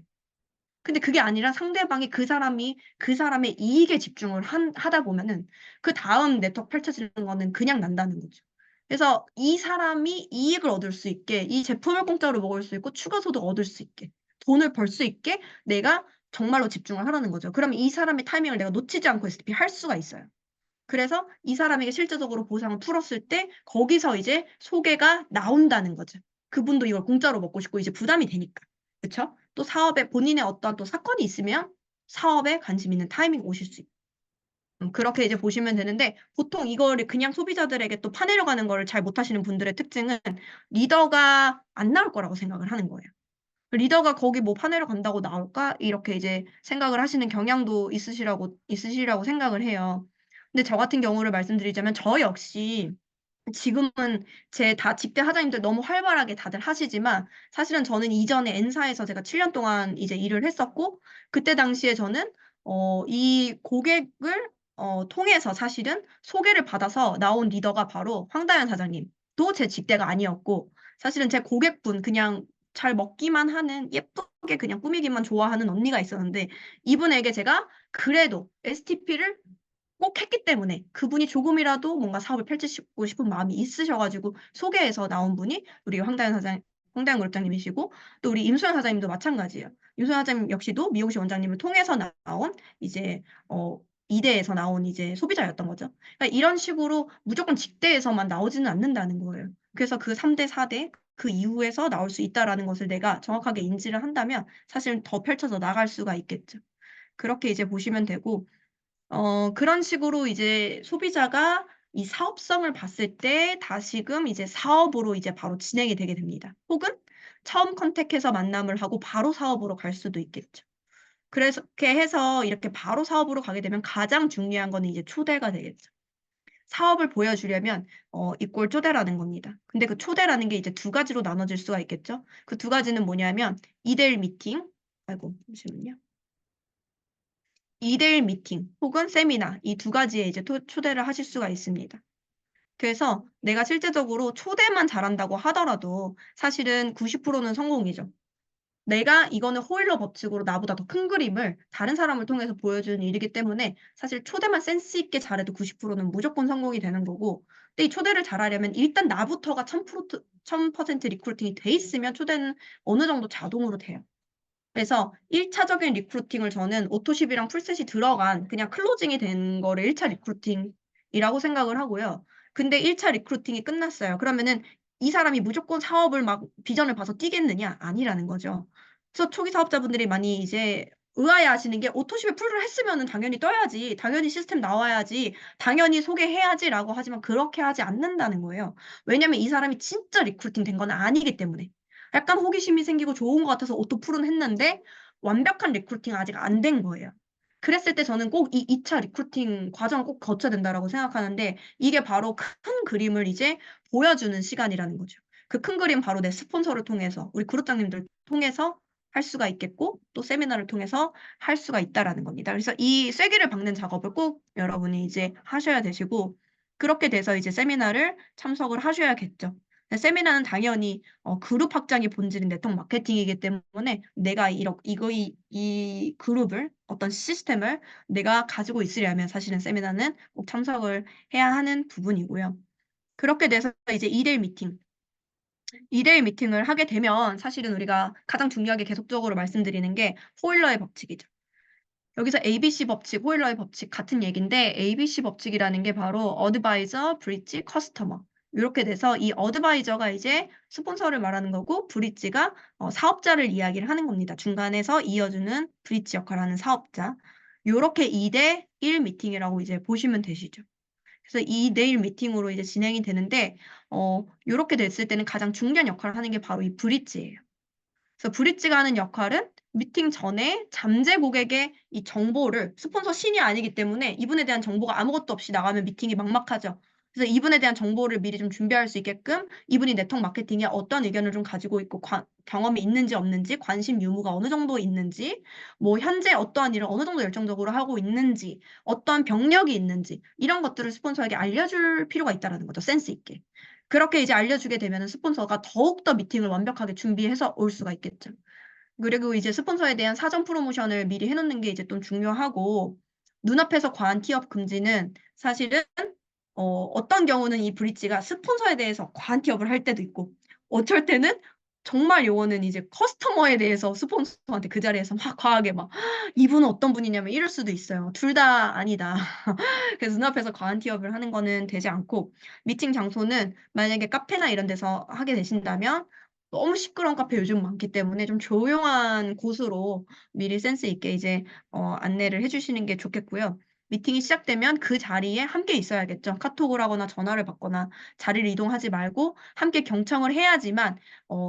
근데 그게 아니라 상대방이 그 사람의 이익에 집중을 하다 보면은 그 다음 네트워크 펼쳐지는 거는 그냥 난다는 거죠. 그래서 이 사람이 이익을 얻을 수 있게 이 제품을 공짜로 먹을 수 있고 추가 소득 얻을 수 있게 돈을 벌 수 있게 내가 정말로 집중을 하라는 거죠. 그러면 이 사람의 타이밍을 내가 놓치지 않고 SP 할 수가 있어요. 그래서 이 사람에게 실제적으로 보상을 풀었을 때 거기서 이제 소개가 나온다는 거죠. 그분도 이걸 공짜로 먹고 싶고 이제 부담이 되니까. 그쵸? 또 사업에 본인의 어떤 또 사건이 있으면 사업에 관심 있는 타이밍 오실 수 있고. 그렇게 이제 보시면 되는데 보통 이거를 그냥 소비자들에게 또 파내려 가는 거를 잘 못하시는 분들의 특징은 리더가 안 나올 거라고 생각을 하는 거예요. 리더가 거기 뭐 파내러 간다고 나올까? 이렇게 이제 생각을 하시는 경향도 있으시라고 생각을 해요. 근데 저 같은 경우를 말씀드리자면 저 역시 지금은 제 다 직대 사장님들 너무 활발하게 다들 하시지만 사실은 저는 이전에 N사에서 제가 7년 동안 이제 일을 했었고 그때 당시에 저는 이 고객을 통해서 사실은 소개를 받아서 나온 리더가 바로 황다현 사장님도 제 직대가 아니었고 사실은 제 고객분 그냥 잘 먹기만 하는 예쁘게 그냥 꾸미기만 좋아하는 언니가 있었는데 이분에게 제가 그래도 STP를 꼭 했기 때문에 그분이 조금이라도 뭔가 사업을 펼치고 싶은 마음이 있으셔가지고 소개해서 나온 분이 우리 황다현 그룹장님이시고 또 우리 임소연 사장님도 마찬가지예요. 임소연 사장님 역시도 미용실 원장님을 통해서 나온 이제 이대에서 나온 이제 소비자였던 거죠. 그러니까 이런 식으로 무조건 직대에서만 나오지는 않는다는 거예요. 그래서 그 3대, 4대 그 이후에서 나올 수 있다라는 것을 내가 정확하게 인지를 한다면 사실 더 펼쳐져 나갈 수가 있겠죠. 그렇게 이제 보시면 되고, 그런 식으로 이제 소비자가 이 사업성을 봤을 때 다시금 이제 사업으로 이제 바로 진행이 되게 됩니다. 혹은 처음 컨택해서 만남을 하고 바로 사업으로 갈 수도 있겠죠. 그래서 그렇게 해서 이렇게 바로 사업으로 가게 되면 가장 중요한 거는 이제 초대가 되겠죠. 사업을 보여주려면 이꼴 초대라는 겁니다. 근데 그 초대라는 게 이제 두 가지로 나눠질 수가 있겠죠. 그 두 가지는 뭐냐면 2대1 미팅, 아이고 잠시만요. 2대1 미팅 혹은 세미나 이 두 가지에 이제 초대를 하실 수가 있습니다. 그래서 내가 실제적으로 초대만 잘한다고 하더라도 사실은 90%는 성공이죠. 내가 이거는 호일러 법칙으로 나보다 더 큰 그림을 다른 사람을 통해서 보여주는 일이기 때문에 사실 초대만 센스 있게 잘해도 90%는 무조건 성공이 되는 거고, 근데 이 초대를 잘하려면 일단 나부터가 1000% 리크루팅이 돼 있으면 초대는 어느 정도 자동으로 돼요. 그래서 1차적인 리크루팅을 저는 오토십이랑 풀셋이 들어간 그냥 클로징이 된 거를 1차 리크루팅이라고 생각을 하고요. 근데 1차 리크루팅이 끝났어요. 그러면은 이 사람이 무조건 사업을 막 비전을 봐서 뛰겠느냐? 아니라는 거죠. 그래서 초기 사업자분들이 많이 이제 의아해하시는 게 오토십에 풀을 했으면은 당연히 떠야지, 당연히 시스템 나와야지, 당연히 소개해야지라고 하지만 그렇게 하지 않는다는 거예요. 왜냐면 이 사람이 진짜 리크루팅 된 건 아니기 때문에. 약간 호기심이 생기고 좋은 것 같아서 오토풀은 했는데 완벽한 리크루팅 아직 안 된 거예요. 그랬을 때 저는 꼭 이 2차 리크루팅 과정을 꼭 거쳐야 된다라고 생각하는데 이게 바로 큰 그림을 이제 보여주는 시간이라는 거죠. 그 큰 그림 바로 내 스폰서를 통해서 우리 그룹장님들 통해서 할 수가 있겠고 또 세미나를 통해서 할 수가 있다라는 겁니다. 그래서 이 쐐기를 박는 작업을 꼭 여러분이 이제 하셔야 되시고 그렇게 돼서 이제 세미나를 참석을 하셔야겠죠. 세미나는 당연히 그룹 확장이 본질인 네트워크 마케팅이기 때문에 내가 이 그룹을 어떤 시스템을 내가 가지고 있으려면 사실은 세미나는 꼭 참석을 해야 하는 부분이고요. 그렇게 돼서 이제 2대1 미팅. 2대1 미팅을 하게 되면 사실은 우리가 가장 중요하게 계속적으로 말씀드리는 게 호일러의 법칙이죠. 여기서 ABC 법칙, 호일러의 법칙 같은 얘기인데 ABC 법칙이라는 게 바로 어드바이저, 브릿지, 커스터머. 이렇게 돼서 이 어드바이저가 이제 스폰서를 말하는 거고 브릿지가 사업자를 이야기를 하는 겁니다. 중간에서 이어주는 브릿지 역할을 하는 사업자. 요렇게 2대1 미팅이라고 이제 보시면 되시죠. 그래서 2대1 미팅으로 이제 진행이 되는데 요렇게 됐을 때는 가장 중요한 역할을 하는 게 바로 이 브릿지예요. 그래서 브릿지가 하는 역할은 미팅 전에 잠재 고객의 이 정보를 스폰서 신이 아니기 때문에 이분에 대한 정보가 아무것도 없이 나가면 미팅이 막막하죠. 그래서 이분에 대한 정보를 미리 좀 준비할 수 있게끔 이분이 네트워크 마케팅에 어떤 의견을 좀 가지고 있고 경험이 있는지 없는지 관심 유무가 어느 정도 있는지 뭐 현재 어떠한 일을 어느 정도 열정적으로 하고 있는지 어떠한 병력이 있는지 이런 것들을 스폰서에게 알려줄 필요가 있다라는 거죠. 센스 있게. 그렇게 이제 알려주게 되면 스폰서가 더욱더 미팅을 완벽하게 준비해서 올 수가 있겠죠. 그리고 이제 스폰서에 대한 사전 프로모션을 미리 해놓는 게 이제 좀 중요하고, 눈앞에서 과한 티업 금지는 사실은, 어떤 경우는 이 브릿지가 스폰서에 대해서 과한 티업을 할 때도 있고, 어쩔 때는 정말 요거는 이제 커스터머에 대해서 스폰서한테 그 자리에서 막 과하게 막, 이분은 어떤 분이냐면 이럴 수도 있어요. 둘 다 아니다. 그래서 눈앞에서 과한 티업을 하는 거는 되지 않고 미팅 장소는 만약에 카페나 이런 데서 하게 되신다면 너무 시끄러운 카페 요즘 많기 때문에 좀 조용한 곳으로 미리 센스 있게 이제 안내를 해주시는 게 좋겠고요. 미팅이 시작되면 그 자리에 함께 있어야겠죠. 카톡을 하거나 전화를 받거나 자리를 이동하지 말고 함께 경청을 해야지만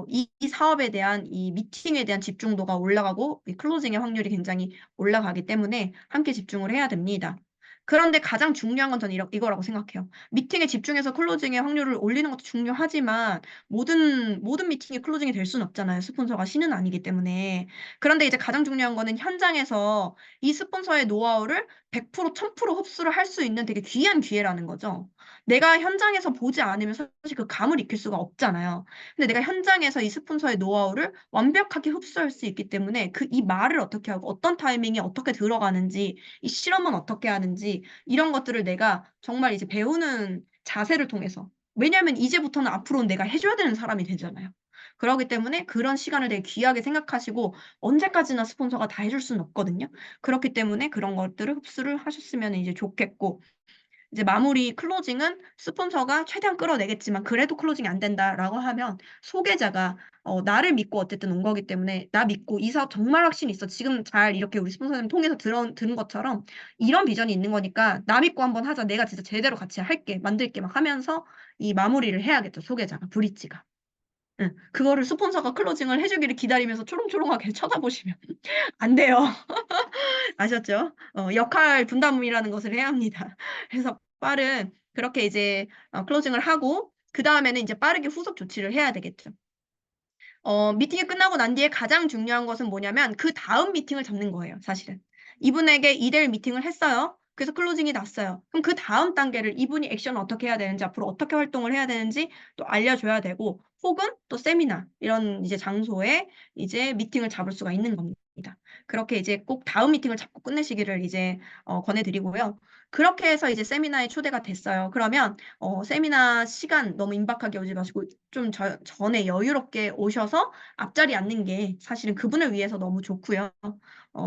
이 사업에 대한 이 미팅에 대한 집중도가 올라가고 이 클로징의 확률이 굉장히 올라가기 때문에 함께 집중을 해야 됩니다. 그런데 가장 중요한 건 저는 이거라고 생각해요. 미팅에 집중해서 클로징의 확률을 올리는 것도 중요하지만 모든 미팅이 클로징이 될 수는 없잖아요. 스폰서가 신은 아니기 때문에. 그런데 이제 가장 중요한 거는 현장에서 이 스폰서의 노하우를 100%, 1000% 흡수를 할 수 있는 되게 귀한 기회라는 거죠. 내가 현장에서 보지 않으면 사실 그 감을 익힐 수가 없잖아요. 근데 내가 현장에서 이 스폰서의 노하우를 완벽하게 흡수할 수 있기 때문에 이 말을 어떻게 하고 어떤 타이밍에 어떻게 들어가는지 이 실험은 어떻게 하는지 이런 것들을 내가 정말 이제 배우는 자세를 통해서 왜냐하면 이제부터는 앞으로는 내가 해줘야 되는 사람이 되잖아요. 그렇기 때문에 그런 시간을 되게 귀하게 생각하시고 언제까지나 스폰서가 다 해줄 수는 없거든요. 그렇기 때문에 그런 것들을 흡수를 하셨으면 이제 좋겠고 이제 마무리 클로징은 스폰서가 최대한 끌어내겠지만 그래도 클로징이 안 된다라고 하면 소개자가 나를 믿고 어쨌든 온 거기 때문에 나 믿고 이 사업 정말 확신 있어. 지금 잘 이렇게 우리 스폰서님 통해서 들은 것처럼 이런 비전이 있는 거니까 나 믿고 한번 하자. 내가 진짜 제대로 같이 할게. 만들게 막 하면서 이 마무리를 해야겠죠. 소개자가, 브릿지가. 응. 그거를 스폰서가 클로징을 해주기를 기다리면서 초롱초롱하게 쳐다보시면 안 돼요. 아셨죠? 역할 분담이라는 것을 해야 합니다. 그래서 빠른 그렇게 이제 클로징을 하고 그 다음에는 이제 빠르게 후속 조치를 해야 되겠죠. 미팅이 끝나고 난 뒤에 가장 중요한 것은 뭐냐면 그 다음 미팅을 잡는 거예요, 사실은. 이분에게 2대1 미팅을 했어요. 그래서 클로징이 났어요. 그럼 그 다음 단계를 이분이 액션을 어떻게 해야 되는지, 앞으로 어떻게 활동을 해야 되는지 또 알려줘야 되고, 혹은 또 세미나, 이런 이제 장소에 이제 미팅을 잡을 수가 있는 겁니다. 그렇게 이제 꼭 다음 미팅을 잡고 끝내시기를 이제 권해드리고요. 그렇게 해서 이제 세미나에 초대가 됐어요. 그러면 세미나 시간 너무 임박하게 오지 마시고 좀 전에 여유롭게 오셔서 앞자리 앉는 게 사실은 그분을 위해서 너무 좋고요.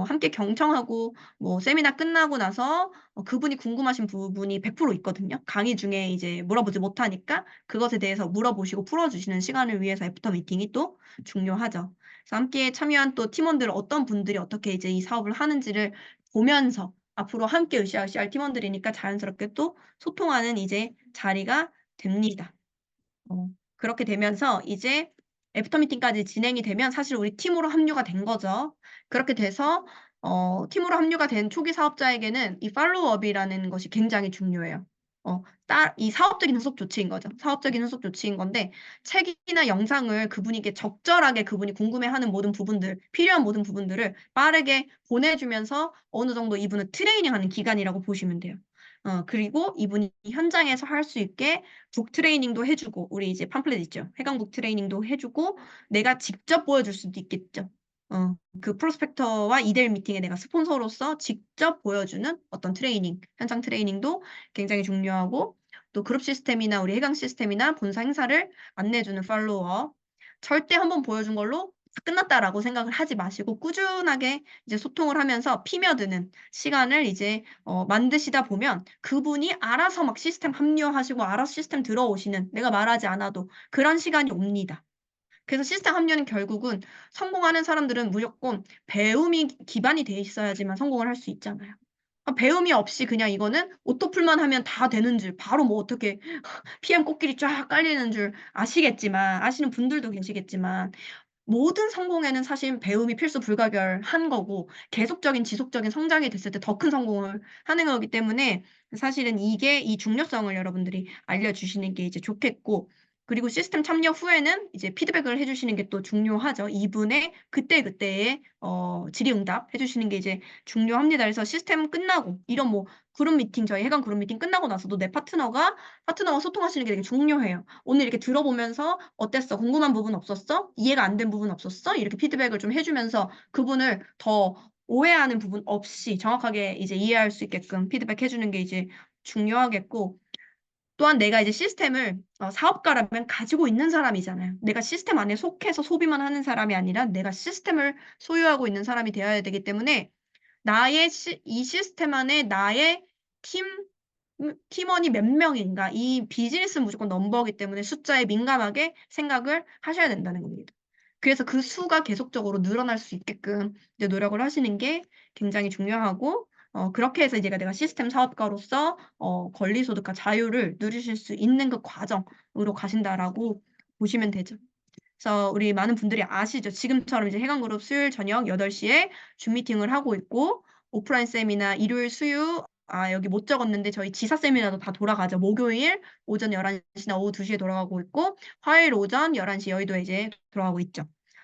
함께 경청하고 뭐 세미나 끝나고 나서 그분이 궁금하신 부분이 100% 있거든요. 강의 중에 이제 물어보지 못하니까 그것에 대해서 물어보시고 풀어주시는 시간을 위해서 애프터 미팅이 또 중요하죠. 그래서 함께 참여한 또 팀원들 어떤 분들이 어떻게 이제 이 사업을 하는지를 보면서 앞으로 함께 으쌰으쌰할 팀원들이니까 자연스럽게 또 소통하는 이제 자리가 됩니다. 그렇게 되면서 이제 애프터 미팅까지 진행이 되면 사실 우리 팀으로 합류가 된 거죠. 그렇게 돼서 팀으로 합류가 된 초기 사업자에게는 이 팔로우업이라는 것이 굉장히 중요해요. 이 사업적인 후속 조치인 거죠. 사업적인 후속 조치인 건데 책이나 영상을 그분에게 적절하게 그분이 궁금해하는 모든 부분들, 필요한 모든 부분들을 빠르게 보내주면서 어느 정도 이분을 트레이닝하는 기간이라고 보시면 돼요. 그리고 이분이 현장에서 할 수 있게 북 트레이닝도 해주고, 우리 이제 팜플렛 있죠. 해강북 트레이닝도 해주고, 내가 직접 보여줄 수도 있겠죠. 그 프로스펙터와 2대1 미팅에 내가 스폰서로서 직접 보여주는 어떤 트레이닝, 현장 트레이닝도 굉장히 중요하고, 또 그룹 시스템이나 우리 해강 시스템이나 본사 행사를 안내해주는 팔로워. 절대 한번 보여준 걸로 끝났다라고 생각을 하지 마시고 꾸준하게 이제 소통을 하면서 피며드는 시간을 이제 만드시다 보면 그분이 알아서 막 시스템 합류하시고 알아서 시스템 들어오시는 내가 말하지 않아도 그런 시간이 옵니다. 그래서 시스템 합류는 결국은 성공하는 사람들은 무조건 배움이 기반이 돼 있어야지만 성공을 할 수 있잖아요. 배움이 없이 그냥 이거는 오토풀만 하면 다 되는 줄, 바로 뭐 어떻게 PM 꽃길이 쫙 깔리는 줄 아시겠지만, 아시는 분들도 계시겠지만, 모든 성공에는 사실 배움이 필수 불가결한 거고 계속적인 지속적인 성장이 됐을 때 더 큰 성공을 하는 거기 때문에 사실은 이게 이 중요성을 여러분들이 알려주시는 게 이제 좋겠고 그리고 시스템 참여 후에는 이제 피드백을 해주시는 게 또 중요하죠. 이분의 그때그때의 질의응답 해주시는 게 이제 중요합니다. 그래서 시스템 끝나고 이런 뭐 그룹 미팅 저희 해강 그룹 미팅 끝나고 나서도 내 파트너와 소통하시는 게 되게 중요해요. 오늘 이렇게 들어보면서 어땠어? 궁금한 부분 없었어? 이해가 안 된 부분 없었어? 이렇게 피드백을 좀 해주면서 그분을 더 오해하는 부분 없이 정확하게 이제 이해할 수 있게끔 피드백 해주는 게 이제 중요하겠고 또한 내가 이제 시스템을 사업가라면 가지고 있는 사람이잖아요. 내가 시스템 안에 속해서 소비만 하는 사람이 아니라 내가 시스템을 소유하고 있는 사람이 되어야 되기 때문에 이 시스템 안에 나의 팀 팀원이 몇 명인가 이 비즈니스는 무조건 넘버이기 때문에 숫자에 민감하게 생각을 하셔야 된다는 겁니다. 그래서 그 수가 계속적으로 늘어날 수 있게끔 이제 노력을 하시는 게 굉장히 중요하고 그렇게 해서 이제 내가 시스템 사업가로서 권리소득과 자유를 누리실 수 있는 그 과정으로 가신다라고 보시면 되죠. 그래서 우리 많은 분들이 아시죠? 지금처럼 이제 해강그룹 수요일 저녁 8시에 줌 미팅을 하고 있고 오프라인 세미나 일요일 수유 여기 못 적었는데 저희 지사 세미나도 다 돌아가죠. 목요일 오전 11시나 오후 2시에 돌아가고 있고 화요일 오전 11시 여의도에 이제 돌아가고 있죠.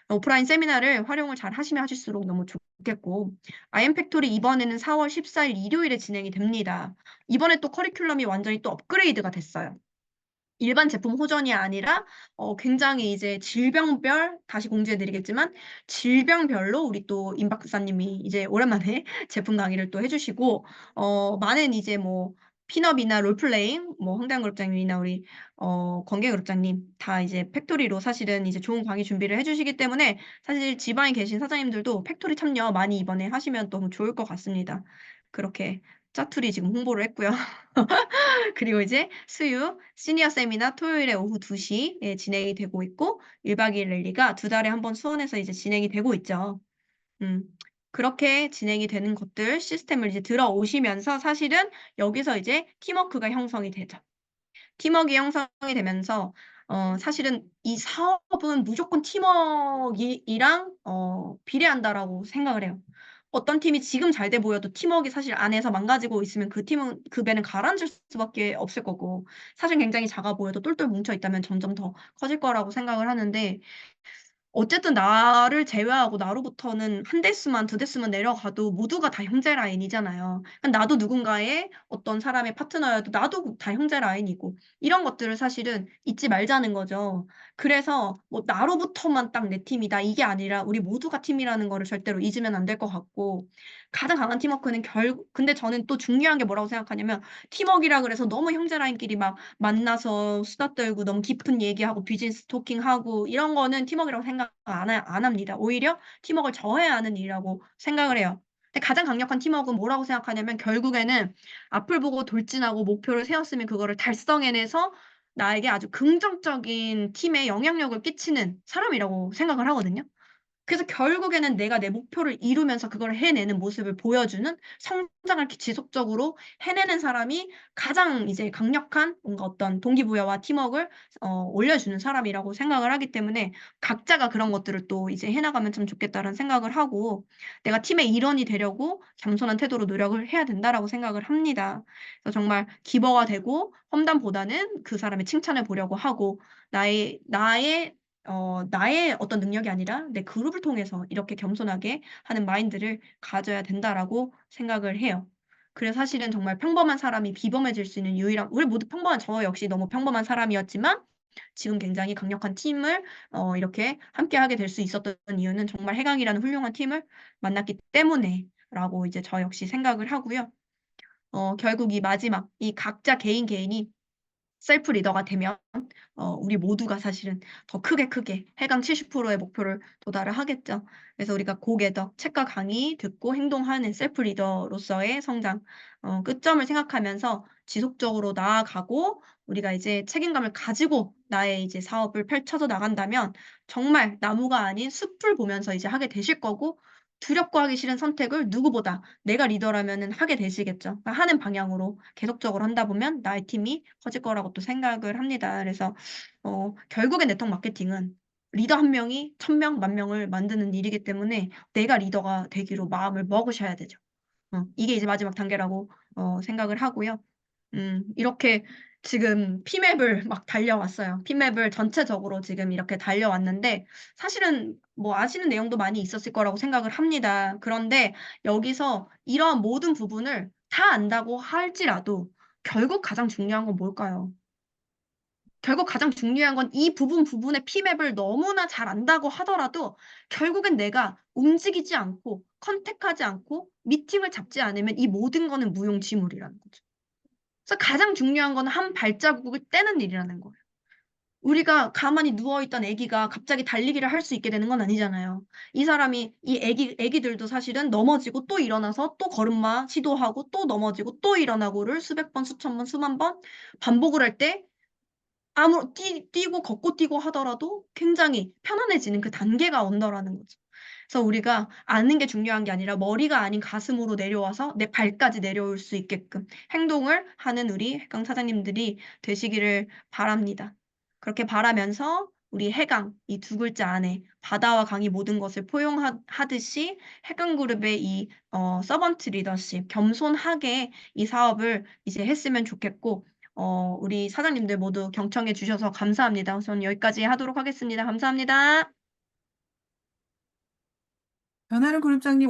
오프라인 세미나를 활용을 잘 하시면 하실수록 너무 좋겠고 아이엠 팩토리 이번에는 4월 14일 일요일에 진행이 됩니다. 이번에 또 커리큘럼이 완전히 또 업그레이드가 됐어요. 일반 제품 호전이 아니라 굉장히 이제 질병별 다시 공지해드리겠지만 질병별로 우리 또 임 박사님이 이제 오랜만에 제품 강의를 또 해주시고 많은 이제 뭐 핀업이나 롤플레잉 뭐 황대한 그룹장님이나 우리 권계 그룹장님 다 이제 팩토리로 사실은 이제 좋은 강의 준비를 해주시기 때문에 사실 지방에 계신 사장님들도 팩토리 참여 많이 이번에 하시면 너무 좋을 것 같습니다. 그렇게 짜투리 지금 홍보를 했고요. 그리고 이제 수유, 시니어 세미나 토요일에 오후 2시에 진행이 되고 있고, 1박 2일 랠리가 2달에 한 번 수원에서 이제 진행이 되고 있죠. 음, 그렇게 진행이 되는 것들, 시스템을 이제 들어오시면서 사실은 여기서 이제 팀워크가 형성이 되죠. 팀워크 형성이 되면서 사실은 이 사업은 무조건 팀워크이랑 비례한다라고 생각을 해요. 어떤 팀이 지금 잘 돼 보여도 팀워크가 사실 안에서 망가지고 있으면 그 팀은 그 배는 가라앉을 수밖에 없을 거고 사실 굉장히 작아 보여도 똘똘 뭉쳐 있다면 점점 더 커질 거라고 생각을 하는데 어쨌든 나를 제외하고 나로부터는 한 대수만 두 대수만 내려가도 모두가 다 형제 라인이잖아요. 그러니까 나도 누군가의 어떤 사람의 파트너여도 나도 다 형제 라인이고 이런 것들을 사실은 잊지 말자는 거죠. 그래서 뭐 나로부터만 딱 내 팀이다 이게 아니라 우리 모두가 팀이라는 거를 절대로 잊으면 안 될 것 같고 가장 강한 팀워크는 결국 근데 저는 또 중요한 게 뭐라고 생각하냐면 팀워크라 그래서 너무 형제 라인끼리 막 만나서 수다 떨고 너무 깊은 얘기하고 비즈니스 토킹하고 이런 거는 팀워크라고 생각 안 합니다. 오히려 팀워크를 저해야 하는 일이라고 생각을 해요. 근데 가장 강력한 팀워크는 뭐라고 생각하냐면 결국에는 앞을 보고 돌진하고 목표를 세웠으면 그거를 달성해내서 나에게 아주 긍정적인 팀에 영향력을 끼치는 사람이라고 생각을 하거든요. 그래서 결국에는 내가 내 목표를 이루면서 그걸 해내는 모습을 보여주는 성장을 지속적으로 해내는 사람이 가장 이제 강력한 뭔가 어떤 동기부여와 팀워크를 올려주는 사람이라고 생각을 하기 때문에 각자가 그런 것들을 또 이제 해나가면 참 좋겠다는 생각을 하고 내가 팀의 일원이 되려고 겸손한 태도로 노력을 해야 된다라고 생각을 합니다. 그래서 정말 기버가 되고 험담보다는 그 사람의 칭찬을 보려고 하고 나의 어떤 능력이 아니라 내 그룹을 통해서 이렇게 겸손하게 하는 마인드를 가져야 된다라고 생각을 해요. 그래서 사실은 정말 평범한 사람이 비범해질 수 있는 유일한, 우리 모두 평범한, 저 역시 너무 평범한 사람이었지만 지금 굉장히 강력한 팀을 이렇게 함께 하게 될 수 있었던 이유는 정말 해강이라는 훌륭한 팀을 만났기 때문에라고 이제 저 역시 생각을 하고요. 결국 이 마지막, 이 각자 개인이 셀프 리더가 되면 우리 모두가 사실은 더 크게 해강 70%의 목표를 도달을 하겠죠. 그래서 우리가 고개더 책과 강의 듣고 행동하는 셀프 리더로서의 성장, 끝점을 생각하면서 지속적으로 나아가고 우리가 이제 책임감을 가지고 나의 이제 사업을 펼쳐서 나간다면 정말 나무가 아닌 숲을 보면서 이제 하게 되실 거고 두렵고 하기 싫은 선택을 누구보다 내가 리더라면은 하게 되시겠죠. 그러니까 하는 방향으로 계속적으로 한다 보면 나의 팀이 커질 거라고 또 생각을 합니다. 그래서 결국엔 네트워크 마케팅은 리더 한 명이 1,000명, 10,000명을 만드는 일이기 때문에 내가 리더가 되기로 마음을 먹으셔야 되죠. 이게 이제 마지막 단계라고 생각을 하고요. 이렇게 지금 피맵을 막 달려왔어요. 피맵을 전체적으로 지금 이렇게 달려왔는데 사실은 뭐 아시는 내용도 많이 있었을 거라고 생각을 합니다. 그런데 여기서 이러한 모든 부분을 다 안다고 할지라도 결국 가장 중요한 건 뭘까요? 결국 가장 중요한 건 이 부분의 피맵을 너무나 잘 안다고 하더라도 결국엔 내가 움직이지 않고 컨택하지 않고 미팅을 잡지 않으면 이 모든 거는 무용지물이라는 거죠. 그래서 가장 중요한 건 한 발자국을 떼는 일이라는 거예요. 우리가 가만히 누워있던 아기가 갑자기 달리기를 할 수 있게 되는 건 아니잖아요. 이 사람이, 이 아기들도 사실은 넘어지고 또 일어나서 또 걸음마 시도하고 또 넘어지고 또 일어나고를 수백 번, 수천 번, 수만 번 반복을 할 때 뛰고 걷고 뛰고 하더라도 굉장히 편안해지는 그 단계가 온다라는 거죠. 그래서 우리가 아는 게 중요한 게 아니라 머리가 아닌 가슴으로 내려와서 내 발까지 내려올 수 있게끔 행동을 하는 우리 해강 사장님들이 되시기를 바랍니다. 그렇게 바라면서 우리 해강 이 두 글자 안에 바다와 강이 모든 것을 포용하듯이 해강그룹의 이 서번트 리더십 겸손하게 이 사업을 이제 했으면 좋겠고 우리 사장님들 모두 경청해 주셔서 감사합니다. 우선 여기까지 하도록 하겠습니다. 감사합니다. 변하는 그룹장님